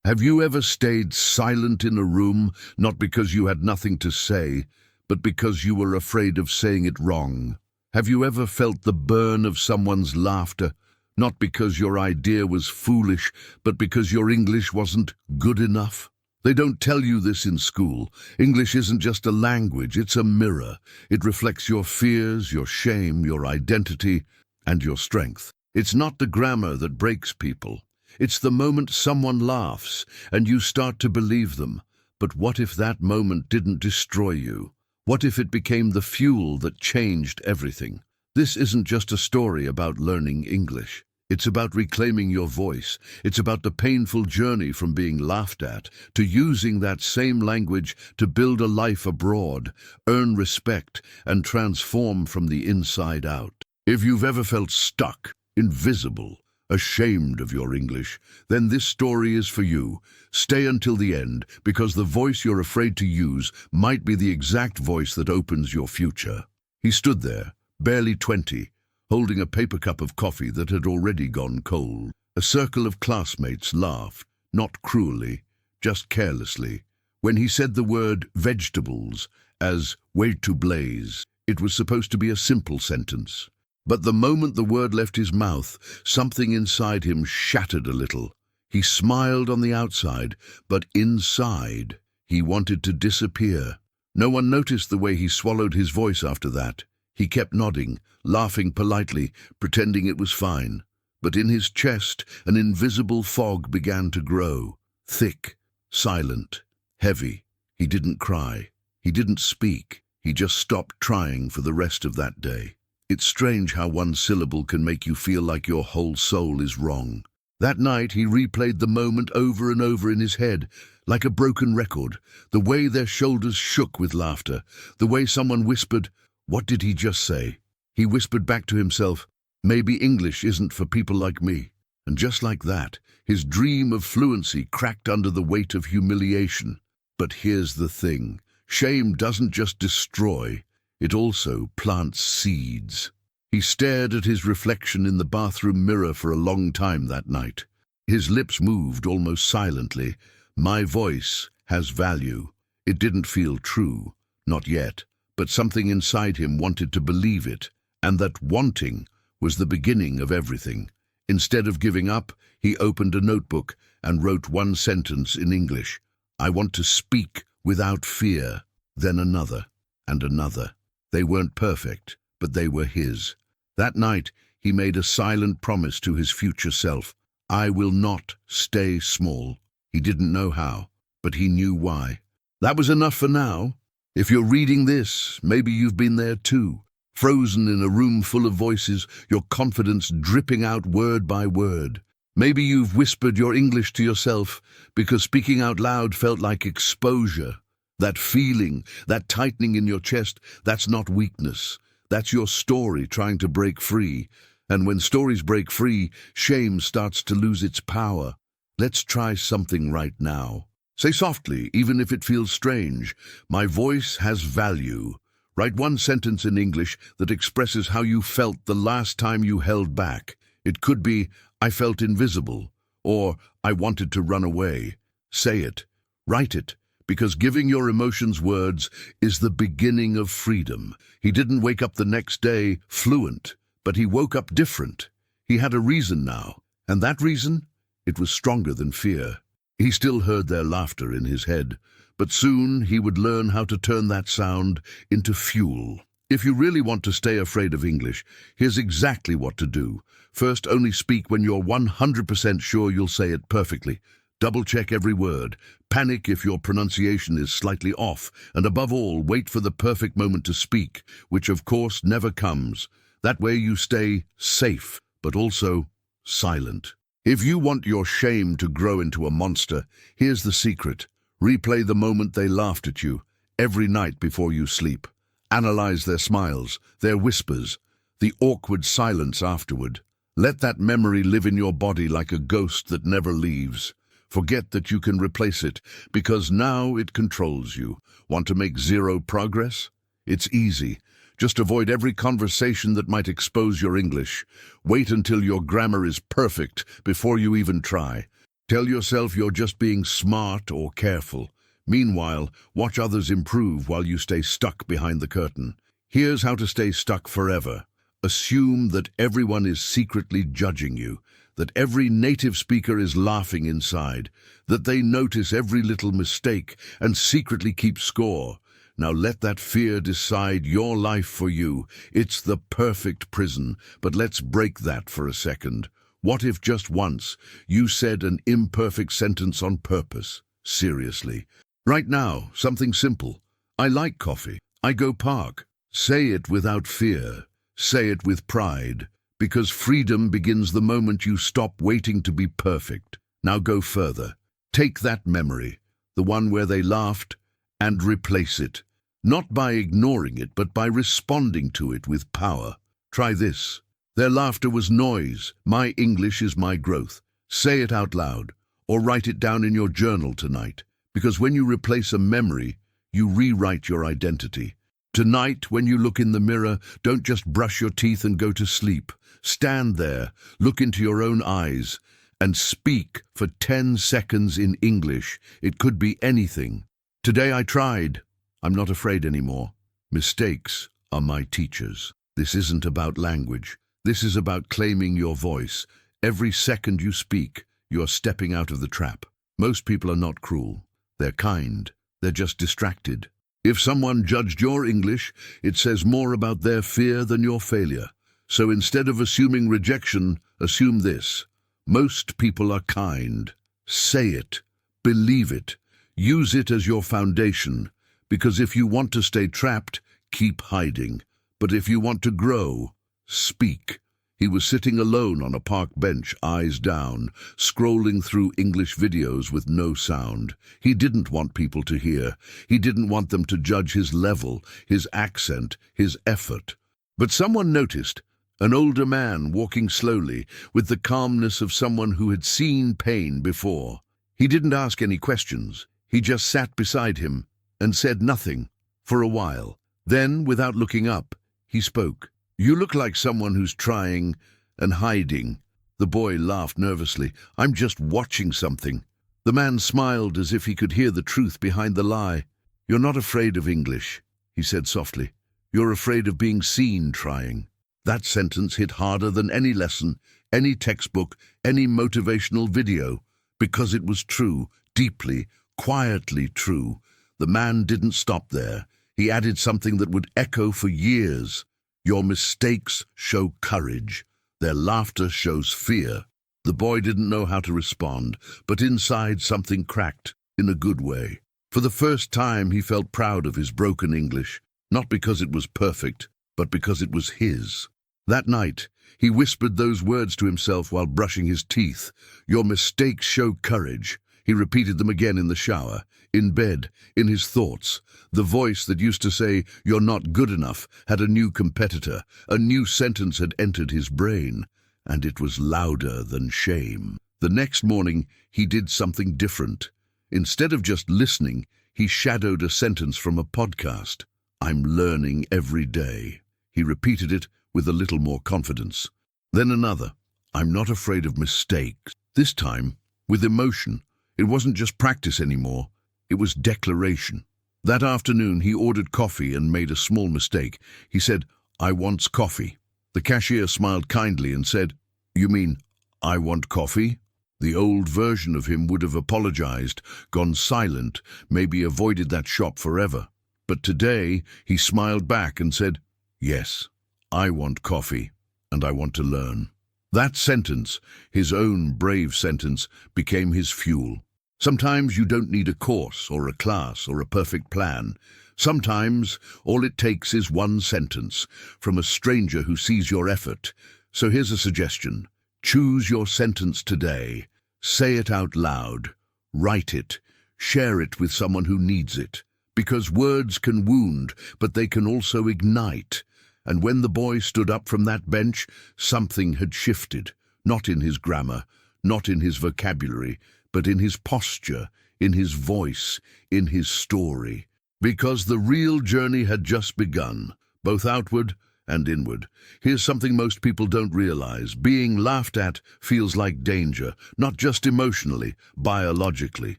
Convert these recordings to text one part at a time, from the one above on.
Have you ever stayed silent in a room, not because you had nothing to say, but because you were afraid of saying it wrong? Have you ever felt the burn of someone's laughter, not because your idea was foolish, but because your English wasn't good enough? They don't tell you this in school. English isn't just a language, it's a mirror. It reflects your fears, your shame, your identity, and your strength. It's not the grammar that breaks people. It's the moment someone laughs and you start to believe them. But what if that moment didn't destroy you? What if it became the fuel that changed everything? This isn't just a story about learning English. It's about reclaiming your voice. It's about the painful journey from being laughed at to using that same language to build a life abroad, earn respect, and transform from the inside out. If you've ever felt stuck, invisible, ashamed of your English, then this story is for you. Stay until the end, because the voice you're afraid to use might be the exact voice that opens your future. He stood there, barely 20, holding a paper cup of coffee that had already gone cold. A circle of classmates laughed, not cruelly, just carelessly. When he said the word vegetables as way to blaze, it was supposed to be a simple sentence. But the moment the word left his mouth, something inside him shattered a little. He smiled on the outside, but inside, he wanted to disappear. No one noticed the way he swallowed his voice after that. He kept nodding, laughing politely, pretending it was fine. But in his chest, an invisible fog began to grow. Thick, silent, heavy. He didn't cry. He didn't speak. He just stopped trying for the rest of that day. It's strange how one syllable can make you feel like your whole soul is wrong. That night he replayed the moment over and over in his head, like a broken record, the way their shoulders shook with laughter, the way someone whispered, "What did he just say?" He whispered back to himself, "Maybe English isn't for people like me." And just like that, his dream of fluency cracked under the weight of humiliation. But here's the thing, shame doesn't just destroy, it also plants seeds. He stared at his reflection in the bathroom mirror for a long time that night. His lips moved almost silently. My voice has value. It didn't feel true, not yet, but something inside him wanted to believe it, and that wanting was the beginning of everything. Instead of giving up, he opened a notebook and wrote one sentence in English. "I want to speak without fear." Then another, and another. They weren't perfect, but they were his. That night, he made a silent promise to his future self. I will not stay small. He didn't know how, but he knew why. That was enough for now. If you're reading this, maybe you've been there too. Frozen in a room full of voices, your confidence dripping out word by word. Maybe you've whispered your English to yourself because speaking out loud felt like exposure. That feeling, that tightening in your chest, that's not weakness. That's your story trying to break free. And when stories break free, shame starts to lose its power. Let's try something right now. Say softly, even if it feels strange, "My voice has value." Write one sentence in English that expresses how you felt the last time you held back. It could be, "I felt invisible," or "I wanted to run away." Say it. Write it. Because giving your emotions words is the beginning of freedom. He didn't wake up the next day fluent, but he woke up different. He had a reason now, and that reason, it was stronger than fear. He still heard their laughter in his head, but soon he would learn how to turn that sound into fuel. If you really want to stay afraid of English, here's exactly what to do. First, only speak when you're 100% sure you'll say it perfectly. Double-check every word. Panic if your pronunciation is slightly off. And above all, wait for the perfect moment to speak, which of course never comes. That way you stay safe, but also silent. If you want your shame to grow into a monster, here's the secret. Replay the moment they laughed at you, every night before you sleep. Analyze their smiles, their whispers, the awkward silence afterward. Let that memory live in your body like a ghost that never leaves. Forget that you can replace it, because now it controls you. Want to make zero progress? It's easy. Just avoid every conversation that might expose your English. Wait until your grammar is perfect before you even try. Tell yourself you're just being smart or careful. Meanwhile, watch others improve while you stay stuck behind the curtain. Here's how to stay stuck forever. Assume that everyone is secretly judging you, that every native speaker is laughing inside, that they notice every little mistake and secretly keep score. Now let that fear decide your life for you. It's the perfect prison, but let's break that for a second. What if just once you said an imperfect sentence on purpose? Seriously. Right now, something simple. I like coffee. I go park. Say it without fear. Say it with pride. Because freedom begins the moment you stop waiting to be perfect. Now go further. Take that memory, the one where they laughed, and replace it. Not by ignoring it, but by responding to it with power. Try this. Their laughter was noise. My English is my growth. Say it out loud, or write it down in your journal tonight. Because when you replace a memory, you rewrite your identity. Tonight, when you look in the mirror, don't just brush your teeth and go to sleep. Stand there, look into your own eyes, and speak for 10 seconds in English. It could be anything. Today I tried. I'm not afraid anymore. Mistakes are my teachers. This isn't about language. This is about claiming your voice. Every second you speak, you're stepping out of the trap. Most people are not cruel. They're kind. They're just distracted. If someone judged your English, it says more about their fear than your failure. So instead of assuming rejection, assume this. Most people are kind. Say it. Believe it. Use it as your foundation. Because if you want to stay trapped, keep hiding. But if you want to grow, speak. He was sitting alone on a park bench, eyes down, scrolling through English videos with no sound. He didn't want people to hear. He didn't want them to judge his level, his accent, his effort. But someone noticed, an older man walking slowly, with the calmness of someone who had seen pain before. He didn't ask any questions. He just sat beside him and said nothing for a while. Then, without looking up, he spoke. You look like someone who's trying and hiding. The boy laughed nervously. I'm just watching something. The man smiled as if he could hear the truth behind the lie. You're not afraid of English, he said softly. You're afraid of being seen trying. That sentence hit harder than any lesson, any textbook, any motivational video, because it was true, deeply, quietly true. The man didn't stop there. He added something that would echo for years. Your mistakes show courage. Their laughter shows fear. The boy didn't know how to respond, but inside something cracked, in a good way. For the first time he felt proud of his broken English, not because it was perfect, but because it was his. That night, he whispered those words to himself while brushing his teeth. Your mistakes show courage. He repeated them again in the shower, in bed, in his thoughts. The voice that used to say, you're not good enough, had a new competitor. A new sentence had entered his brain, and it was louder than shame. The next morning, he did something different. Instead of just listening, he shadowed a sentence from a podcast. I'm learning every day. He repeated it with a little more confidence. Then another. I'm not afraid of mistakes. This time, with emotion. It wasn't just practice anymore. It was declaration. That afternoon, he ordered coffee and made a small mistake. He said, I wants coffee. The cashier smiled kindly and said, You mean, I want coffee? The old version of him would have apologized, gone silent, maybe avoided that shop forever. But today, he smiled back and said, Yes, I want coffee, and I want to learn. That sentence, his own brave sentence, became his fuel. Sometimes you don't need a course or a class or a perfect plan. Sometimes all it takes is one sentence from a stranger who sees your effort. So here's a suggestion. Choose your sentence today. Say it out loud. Write it. Share it with someone who needs it. Because words can wound, but they can also ignite. And when the boy stood up from that bench, something had shifted. Not in his grammar, not in his vocabulary, but in his posture, in his voice, in his story. Because the real journey had just begun, both outward and inward. Here's something most people don't realize. Being laughed at feels like danger, not just emotionally, biologically.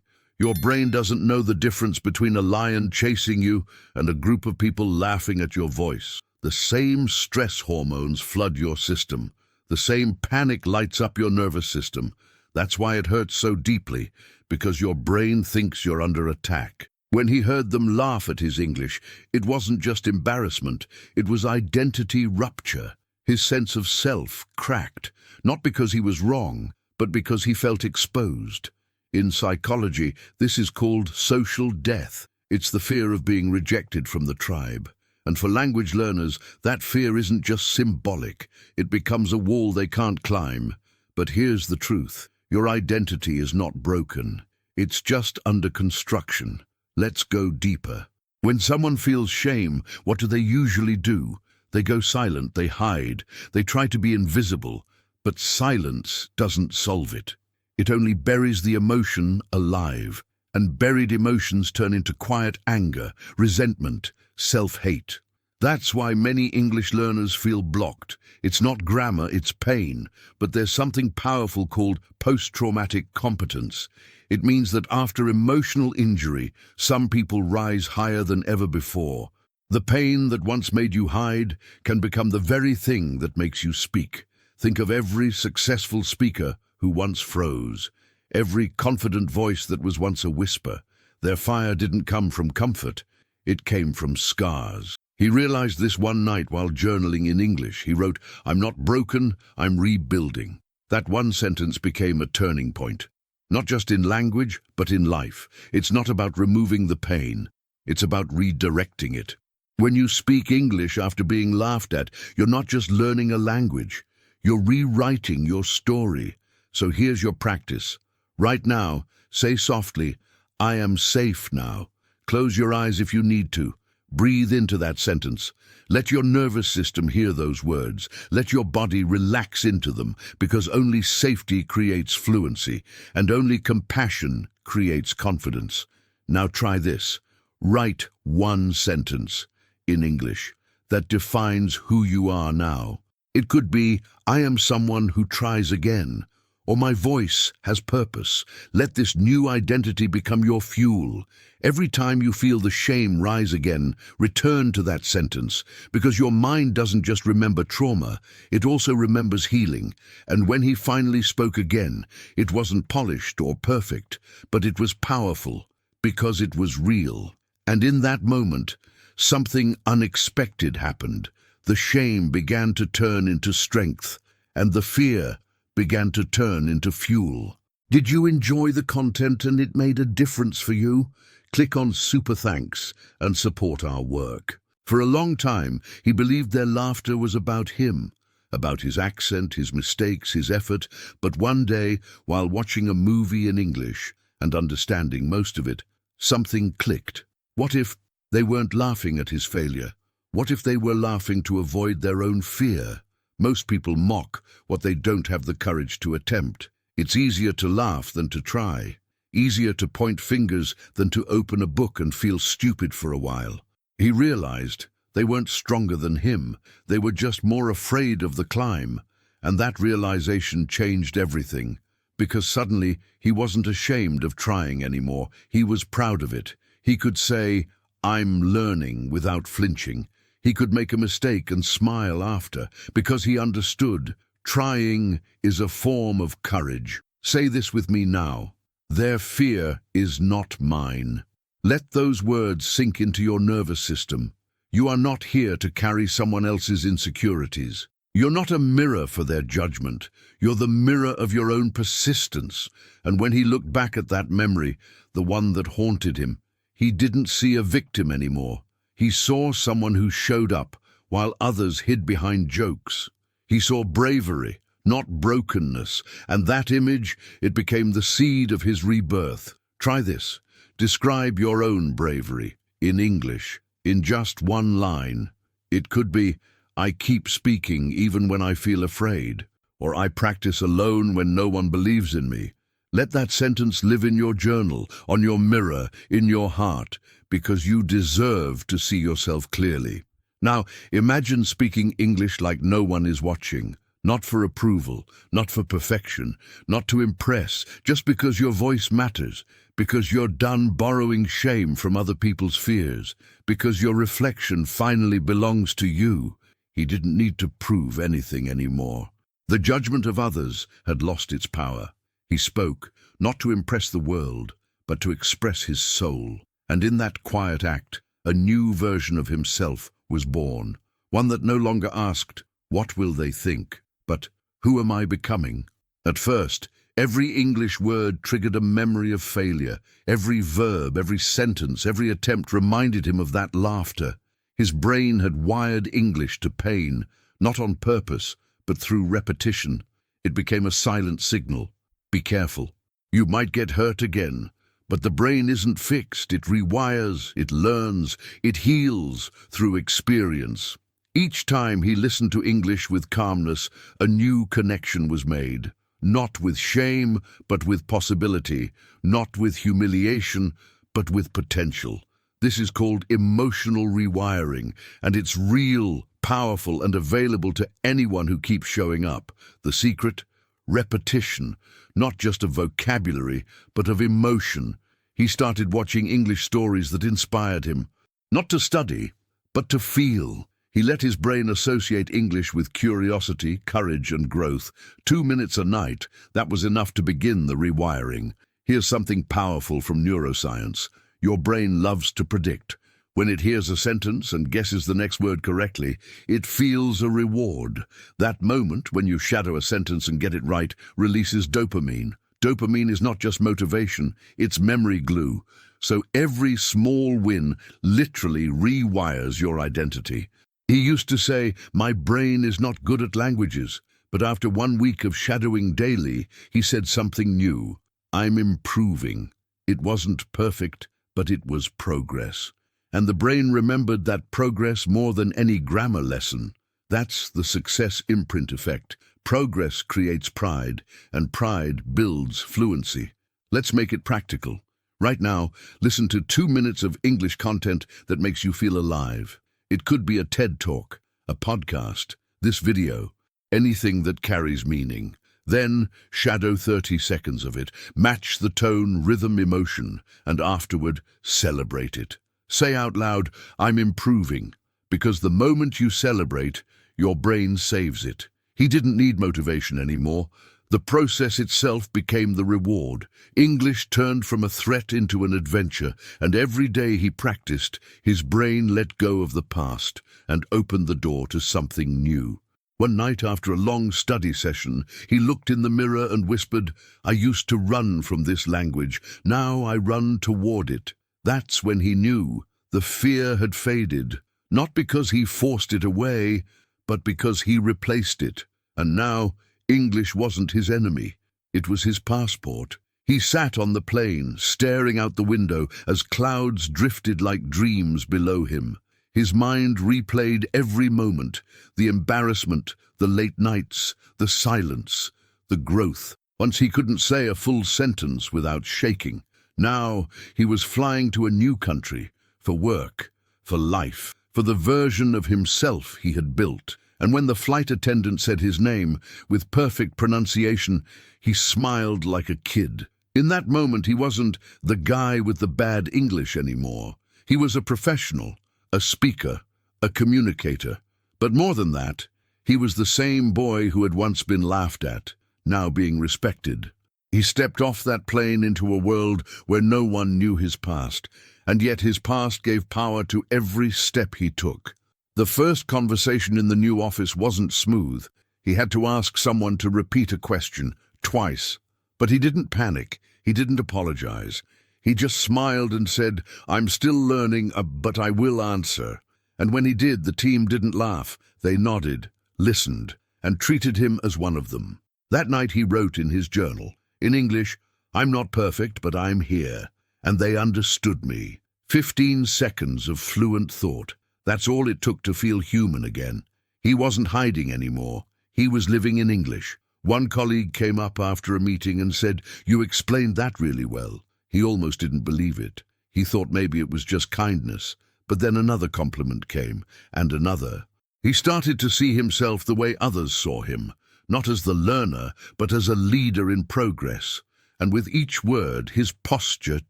Your brain doesn't know the difference between a lion chasing you and a group of people laughing at your voice. The same stress hormones flood your system. The same panic lights up your nervous system. That's why it hurts so deeply, because your brain thinks you're under attack. When he heard them laugh at his English, it wasn't just embarrassment, it was identity rupture. His sense of self cracked, not because he was wrong, but because he felt exposed. In psychology, this is called social death. It's the fear of being rejected from the tribe. And for language learners, that fear isn't just symbolic. It becomes a wall they can't climb. But here's the truth. Your identity is not broken. It's just under construction. Let's go deeper. When someone feels shame, what do they usually do? They go silent, they hide, they try to be invisible. But silence doesn't solve it. It only buries the emotion alive. And buried emotions turn into quiet anger, resentment, self-hate. That's why many English learners feel blocked. It's not grammar, it's pain. But there's something powerful called post-traumatic competence. It means that after emotional injury, some people rise higher than ever before. The pain that once made you hide can become the very thing that makes you speak. Think of every successful speaker who once froze. Every confident voice that was once a whisper. Their fire didn't come from comfort. It came from scars. He realized this one night while journaling in English. He wrote, "I'm not broken, I'm rebuilding." That one sentence became a turning point. Not just in language, but in life. It's not about removing the pain. It's about redirecting it. When you speak English after being laughed at, you're not just learning a language. You're rewriting your story. So here's your practice. Right now, say softly, "I am safe now." Close your eyes if you need to. Breathe into that sentence. Let your nervous system hear those words. Let your body relax into them, because only safety creates fluency, and only compassion creates confidence. Now try this. Write one sentence in English that defines who you are now. It could be, "I am someone who tries again," or "My voice has purpose." Let this new identity become your fuel. Every time you feel the shame rise again, return to that sentence, because your mind doesn't just remember trauma, it also remembers healing. And when he finally spoke again, it wasn't polished or perfect, but it was powerful, because it was real. And in that moment, something unexpected happened. The shame began to turn into strength, and the fear began to turn into fuel. Did you enjoy the content and it made a difference for you? Click on Super Thanks and support our work. For a long time, he believed their laughter was about him, about his accent, his mistakes, his effort. But one day, while watching a movie in English and understanding most of it, something clicked. What if they weren't laughing at his failure? What if they were laughing to avoid their own fear? Most people mock what they don't have the courage to attempt. It's easier to laugh than to try. Easier to point fingers than to open a book and feel stupid for a while. He realized they weren't stronger than him. They were just more afraid of the climb. And that realization changed everything. Because suddenly he wasn't ashamed of trying anymore. He was proud of it. He could say, "I'm learning," without flinching. He could make a mistake and smile after, because he understood trying is a form of courage. Say this with me now. Their fear is not mine. Let those words sink into your nervous system. You are not here to carry someone else's insecurities. You're not a mirror for their judgment. You're the mirror of your own persistence. And when he looked back at that memory, the one that haunted him, he didn't see a victim anymore. He saw someone who showed up while others hid behind jokes. He saw bravery, not brokenness, and that image, it became the seed of his rebirth. Try this. Describe your own bravery in English, in just one line. It could be, "I keep speaking even when I feel afraid," or "I practice alone when no one believes in me." Let that sentence live in your journal, on your mirror, in your heart, because you deserve to see yourself clearly. Now, imagine speaking English like no one is watching. Not for approval, not for perfection, not to impress, just because your voice matters, because you're done borrowing shame from other people's fears, because your reflection finally belongs to you. He didn't need to prove anything anymore. The judgment of others had lost its power. He spoke, not to impress the world, but to express his soul. And in that quiet act, a new version of himself was born, one that no longer asked, "What will they think?" but "Who am I becoming?" At first, every English word triggered a memory of failure. Every verb, every sentence, every attempt reminded him of that laughter. His brain had wired English to pain, not on purpose, but through repetition. It became a silent signal. Be careful. You might get hurt again. But the brain isn't fixed. It rewires, it learns, it heals through experience. Each time he listened to English with calmness, a new connection was made. Not with shame, but with possibility. Not with humiliation, but with potential. This is called emotional rewiring, and it's real, powerful, and available to anyone who keeps showing up. The secret? Repetition, not just of vocabulary, but of emotion. He started watching English stories that inspired him, not to study, but to feel. He let his brain associate English with curiosity, courage, and growth. 2 minutes a night, that was enough to begin the rewiring. Here's something powerful from neuroscience. Your brain loves to predict. When it hears a sentence and guesses the next word correctly, it feels a reward. That moment, when you shadow a sentence and get it right, releases dopamine. Dopamine is not just motivation, it's memory glue. So every small win literally rewires your identity. He used to say, "My brain is not good at languages." But after 1 week of shadowing daily, he said something new. "I'm improving." It wasn't perfect, but it was progress. And the brain remembered that progress more than any grammar lesson. That's the success imprint effect. Progress creates pride, and pride builds fluency. Let's make it practical. Right now, listen to 2 minutes of English content that makes you feel alive. It could be a TED Talk, a podcast, this video, anything that carries meaning. Then, shadow 30 seconds of it, match the tone, rhythm, emotion, and afterward, celebrate it. Say out loud, "I'm improving," because the moment you celebrate, your brain saves it. He didn't need motivation anymore. The process itself became the reward. English turned from a threat into an adventure, and every day he practiced, his brain let go of the past and opened the door to something new. One night after a long study session, he looked in the mirror and whispered, "I used to run from this language. Now I run toward it." That's when he knew the fear had faded, not because he forced it away, but because he replaced it. And now, English wasn't his enemy. It was his passport. He sat on the plane, staring out the window as clouds drifted like dreams below him. His mind replayed every moment, the embarrassment, the late nights, the silence, the growth. Once he couldn't say a full sentence without shaking. Now he was flying to a new country, for work, for life, for the version of himself he had built. And when the flight attendant said his name, with perfect pronunciation, he smiled like a kid. In that moment, he wasn't the guy with the bad English anymore. He was a professional, a speaker, a communicator. But more than that, he was the same boy who had once been laughed at, now being respected. He stepped off that plane into a world where no one knew his past, and yet his past gave power to every step he took. The first conversation in the new office wasn't smooth. He had to ask someone to repeat a question, twice. But he didn't panic. He didn't apologize. He just smiled and said, "I'm still learning, but I will answer." And when he did, the team didn't laugh. They nodded, listened, and treated him as one of them. That night he wrote in his journal, in English, "I'm not perfect, but I'm here." And they understood me. 15 seconds of fluent thought. That's all it took to feel human again. He wasn't hiding anymore. He was living in English. One colleague came up after a meeting and said, "You explained that really well." He almost didn't believe it. He thought maybe it was just kindness. But then another compliment came, and another. He started to see himself the way others saw him, not as the learner, but as a leader in progress. And with each word, his posture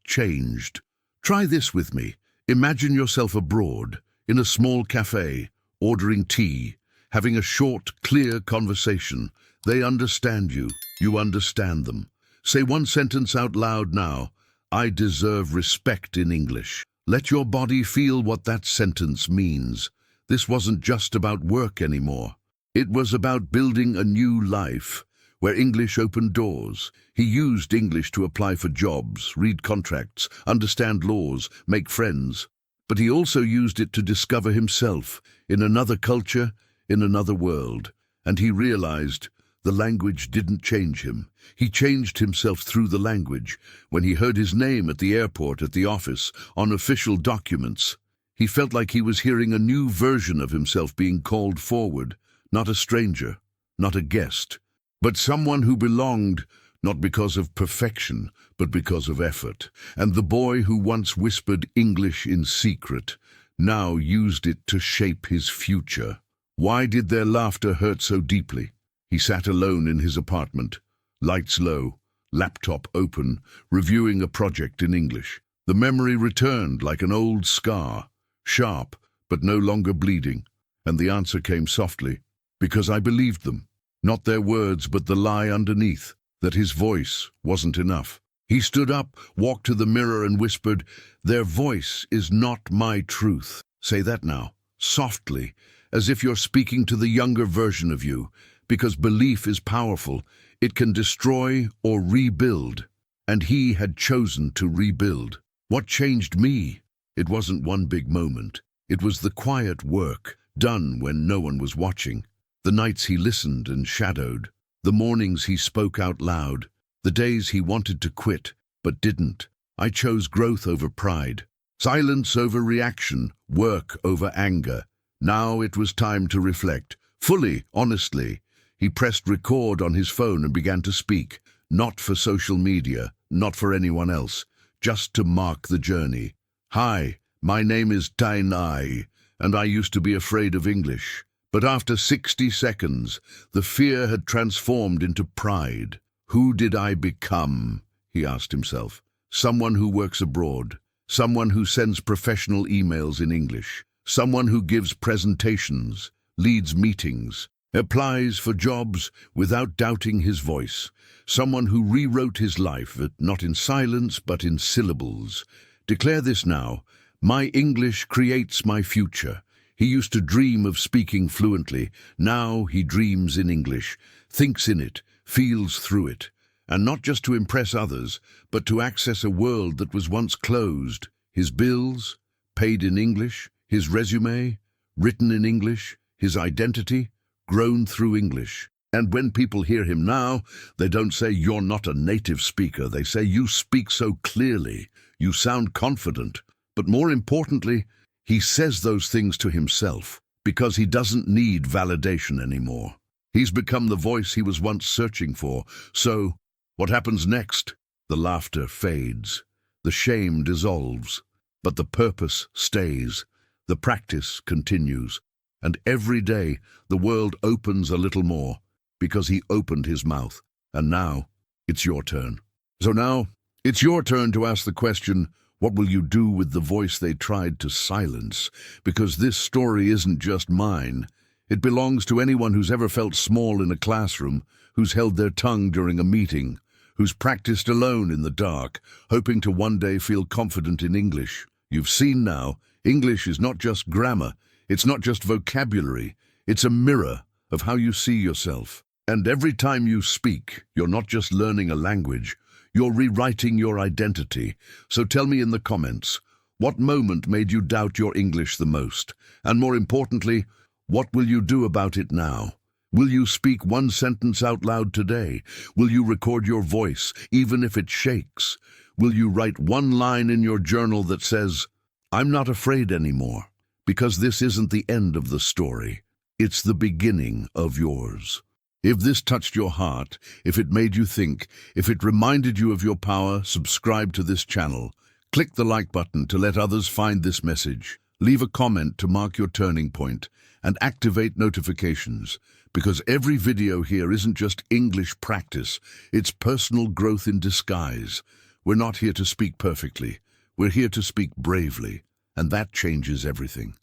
changed. Try this with me. Imagine yourself abroad, in a small cafe, ordering tea, having a short, clear conversation. They understand you. You understand them. Say one sentence out loud now. I deserve respect in English. Let your body feel what that sentence means. This wasn't just about work anymore. It was about building a new life, where English opened doors. He used English to apply for jobs, read contracts, understand laws, make friends. But he also used it to discover himself, in another culture, in another world. And he realized the language didn't change him. He changed himself through the language. When he heard his name at the airport, at the office, on official documents, he felt like he was hearing a new version of himself being called forward, not a stranger, not a guest, but someone who belonged, not because of perfection, but because of effort. And the boy who once whispered English in secret now used it to shape his future. Why did their laughter hurt so deeply? He sat alone in his apartment, lights low, laptop open, reviewing a project in English. The memory returned like an old scar, sharp but no longer bleeding, and the answer came softly, because I believed them. Not their words, but the lie underneath, that his voice wasn't enough. He stood up, walked to the mirror and whispered, "Their voice is not my truth." Say that now, softly, as if you're speaking to the younger version of you, because belief is powerful. It can destroy or rebuild, and he had chosen to rebuild. What changed me? It wasn't one big moment. It was the quiet work, done when no one was watching. The nights he listened and shadowed. The mornings he spoke out loud. The days he wanted to quit, but didn't. I chose growth over pride. Silence over reaction. Work over anger. Now it was time to reflect. Fully, honestly. He pressed record on his phone and began to speak. Not for social media, not for anyone else. Just to mark the journey. Hi, my name is Tainai, and I used to be afraid of English. But after 60 seconds, the fear had transformed into pride. Who did I become? He asked himself. Someone who works abroad. Someone who sends professional emails in English. Someone who gives presentations, leads meetings, applies for jobs without doubting his voice. Someone who rewrote his life, not in silence but in syllables. Declare this now. My English creates my future. He used to dream of speaking fluently. Now he dreams in English, thinks in it, feels through it. And not just to impress others, but to access a world that was once closed. His bills, paid in English, his resume, written in English, his identity, grown through English. And when people hear him now, they don't say, "You're not a native speaker." They say, "You speak so clearly. You sound confident." But more importantly, he says those things to himself because he doesn't need validation anymore. He's become the voice he was once searching for. So, what happens next? The laughter fades. The shame dissolves. But the purpose stays. The practice continues. And every day, the world opens a little more because he opened his mouth. And now, it's your turn. So now, it's your turn to ask the question, what will you do with the voice they tried to silence? Because this story isn't just mine. It belongs to anyone who's ever felt small in a classroom, who's held their tongue during a meeting, who's practiced alone in the dark, hoping to one day feel confident in English. You've seen now, English is not just grammar, it's not just vocabulary, it's a mirror of how you see yourself. And every time you speak, you're not just learning a language, you're rewriting your identity. So tell me in the comments, what moment made you doubt your English the most? And more importantly, what will you do about it now? Will you speak one sentence out loud today? Will you record your voice, even if it shakes? Will you write one line in your journal that says, "I'm not afraid anymore"? Because this isn't the end of the story. It's the beginning of yours. If this touched your heart, if it made you think, if it reminded you of your power, subscribe to this channel. Click the like button to let others find this message. Leave a comment to mark your turning point and activate notifications, because every video here isn't just English practice, it's personal growth in disguise. We're not here to speak perfectly. We're here to speak bravely, and that changes everything.